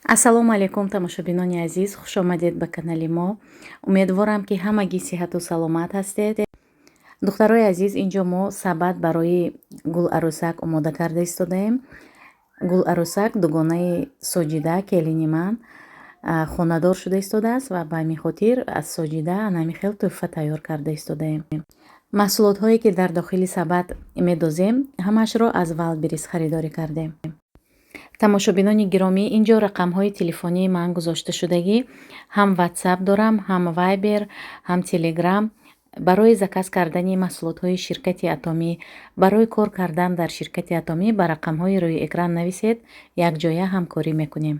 Ассалому алайкум тамошобинони азиз, хуш омадед ба канали мо. Умедворам ки ҳамагӣ сиҳату саломат ҳастед. духтарои азиз, инҷо мо сабад барои гуларӯсак омода карда истодаем. гуларӯсак дугонаи соҷида келини ман хонадор шуда истодааст ва ба ҳамин хотир аз соҷида ҳамин хел тӯҳфа тайёр карда истодаем. маҳсулотҳое ки дар дохили сабад медозем ҳамаашро аз Wildberries харидорӣ кардем. тамошобинони гиромӣ, инҷо рақамҳои телефонии ман гузошта шудагӣ. ҳам WhatsApp дорам, ҳам Viber, ҳам Telegram. барои заказ кардани маҳсулотҳои ширкати Атомӣ, барои кор кардан дар ширкати Атомӣ ба рақамҳои рӯи экран нависед, якҷоя ҳамкорӣ мекунем.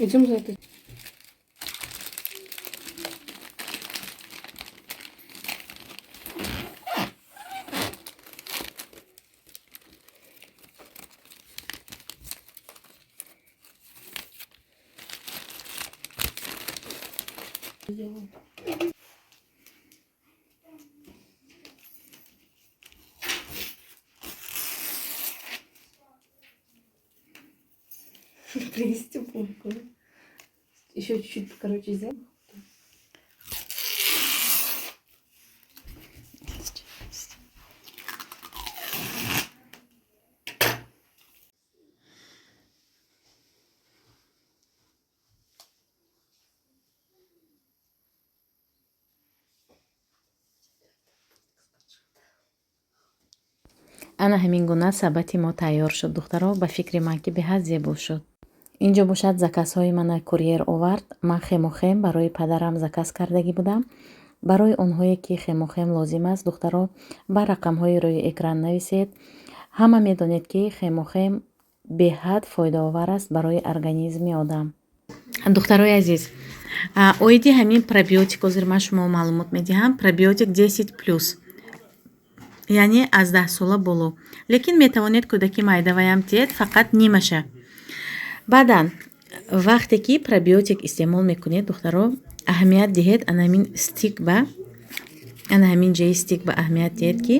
Идем за это. Принести пумку. Еще чуть-чуть, короче, сделать. ана ҳамин гуна сабати мо тайёр шуд. духтаро ба фикри ман ки беҳад зебо шуд. инҷо бошад заказҳои мана курьер овард. ман хемохем барои падарам заказ кардагӣ будам. барои онҳое ки хемохем лозим аст, духтаро ба рақамҳои рӯи экран нависед. ҳама медонед ки хемохем беҳад фоидаовар аст барои организми одам. духтарои азиз, оиди ҳамин пробиотик ҳозир ман шумо маълумот медиҳам. пробиотик 10+, яъне аз 10 сола боло, лекин метавонед кӯдаки майдаваям диҳед, фақат нимаша. баъдан вақте ки пробиотик истеъмол мекунед, духтаро аҳамият диҳед, ана ҳамин стик ба ана ҳамин ҷаи стик ба аҳамият диҳед ки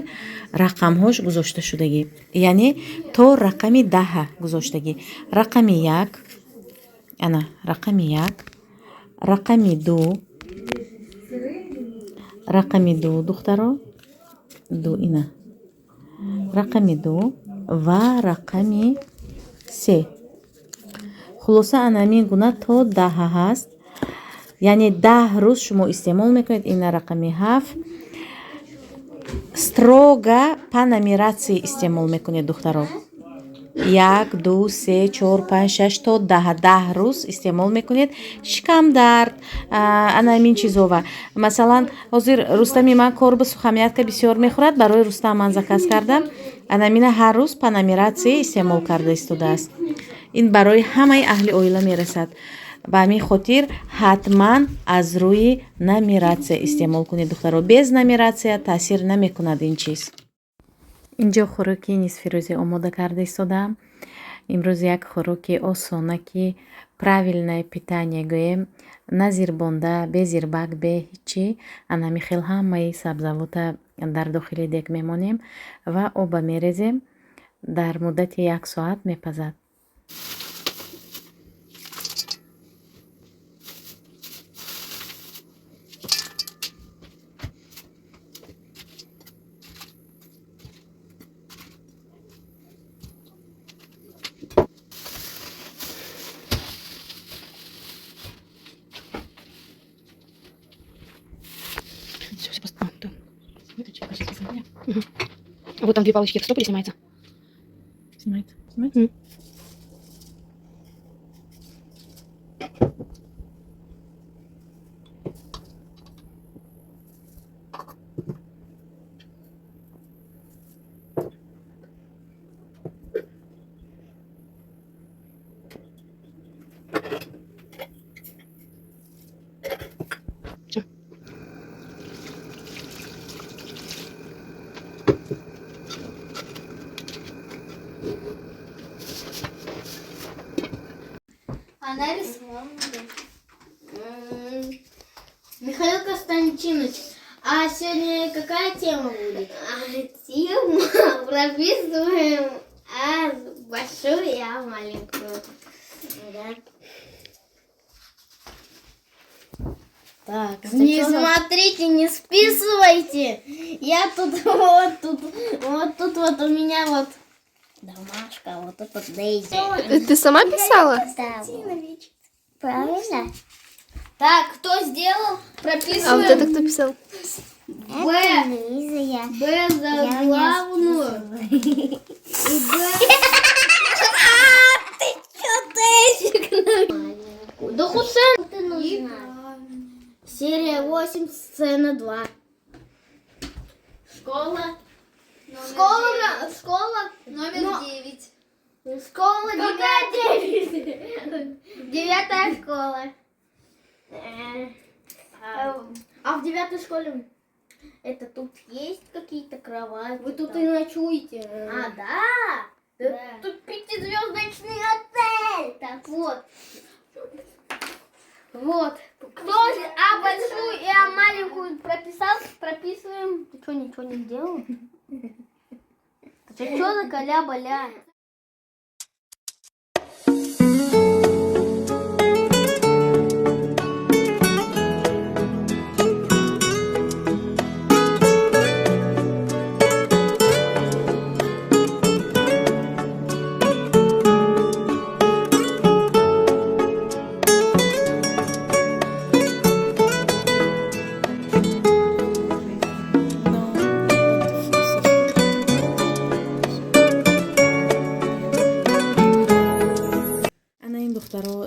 рақамҳош гузошта шудагӣ, яъне то рақами 10 гузоштагӣ. рақами 1, ана рақами 1, рақами 2, рақами 2 духтаро 2 ина, рақами 2 ва рақами 3. хулоса ана ҳамин гуна то 10 ҳаст, яъне 10 рӯз шумо истеъмол мекунед. ина рақами 7. строго по нумератсия истеъмол мекунед духтаро. 1, 2, 3, 4, 5, 6 то 10 рӯз истеъмол мекунед. шикамдард, ана ҳамин чизова. масалан ҳозир Рустами ман корбу сухамятка бисёр мехӯрад. барои Рустам ман заказ кардам. анамина ҳар рӯз по номератсия истеъмол карда истодааст. ин барои ҳамаи аҳли оила мерасад. ба ҳамин хотир ҳатман аз рӯи номератсия истеъмол кунед духтаро. без номератсия таъсир намекунад ин чиз. инҷо хӯроки нисфирӯзӣ омода карда истодаам. имрӯз як хӯроки осона ки правилное питание гӯем, на зирбонда, бе зирбак, бе ҳичи. анами хел ҳамаи сабзавота дар дохили дег мемонем ва оба мерезем. дар муддати 1 соат мепазад. Все, просто. Вот там 2 палочки, это стоп или снимается? Снимается. Снимается? Анализ. Михаил Константинович, а сегодня какая тема будет? Тема прописываем А большую и А маленькую. Да. Так, не смотрите, не списывайте. Я тут вот у меня вот домашка, вот тут Дейзи. Ты сама писала? Да. Правильно? Так, кто сделал? А Прописываем. вот это кто писал? Б. Б за главную. И Б. Ты чё, Дейзик? Да Хусен. Ты нужна. Серия 8, сцена 2. Школа. Школа номер 9. Школа 9. 9 школа. А в 9 школе это тут есть какие-то кровати? Вы тут и ночуете. А, да? Тут 5-звездочный отель. Так вот. Вот. Кто же А большую и А маленькую прописал? Прописываем. Ты что, ничего не сделал? Ты что за коля-боля?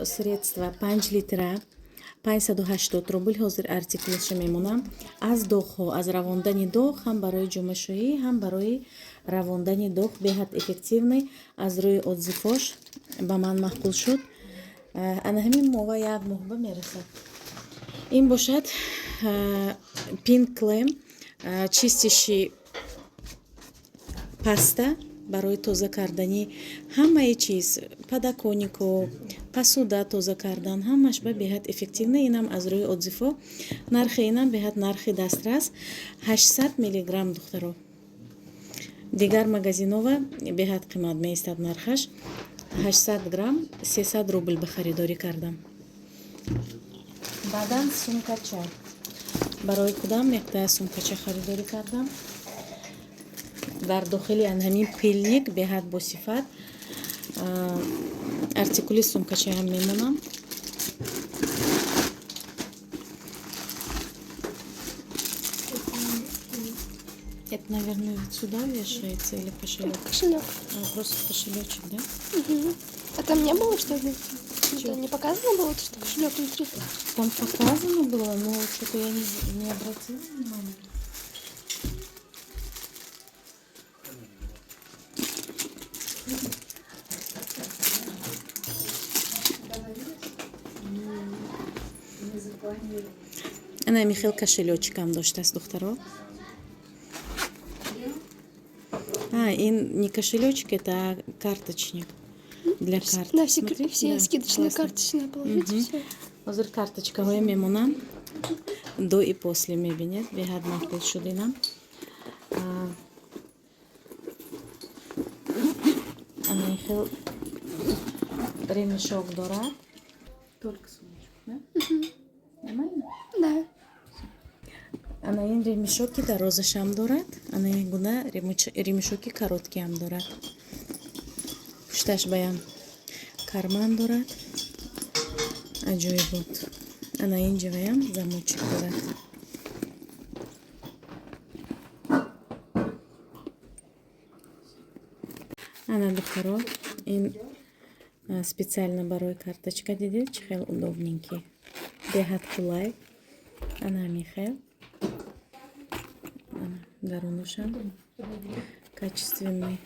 средства 5 литра 580 рубл ҳозир артиклиша мемонам. аз доғҳо, аз равондани доғ, ҳам барои ҷумашӯӣ, ҳам барои равондани доғ беҳад эффективный. аз рӯи отзифош ба ман маъқул шуд. ана ҳамин мова 1 моҳ ба мерасад. ин бошад Pink Claim чистиши паста барои тоза кардани ҳамаи чиз, подоконнику, посуда тоза кардан, ҳамаш ба беҳад эффективна. инам аз рӯи отзифо нархи инам беҳад нархи дастрас 800 миллиграмм духтаро. дигар магазинова беҳад қимат меистад нархаш. 800 грамм 300 рубл ба харидорӣ кардам. баъдан сумкача барои кудам меқдор сумкача харидорӣ кардам. дар дохили ҳамин пилник беҳад босифат артикули сумкача ҳам мемонам. Это, наверное, сюда вешается или кошелек? Кошелек. Просто кошелечек, да? Угу. А там не было, что ли? Что, не показано было, что кошелек внутри? Там показано было, но что-то я не обратила внимания. Ана Михаил кошелечек ам доштаст духтаро. Не кошелечек, это карточник для карт. Да, Смотри, все да, скидочные классно. карточные положить, все. Озыр карточка ҳои мемонанд до и после мебинед беҳад маҳдуд шудинам. Ана хел ремешок дорад. Только сумочку, да? Нормально? Да. Ана ин ремешоки дарозашам дорад. Ана ин гуна ремешоки короткиам дорад. Пушташ баям карман дорад. Аҷоибот. Ана ин ҷаваям замочек дорад. Ана духтаро, ин специально барои карточка дидед, чӣ хел удобненький. Беҳад қулай. Ана михел. Ана дарунашам. Качественный.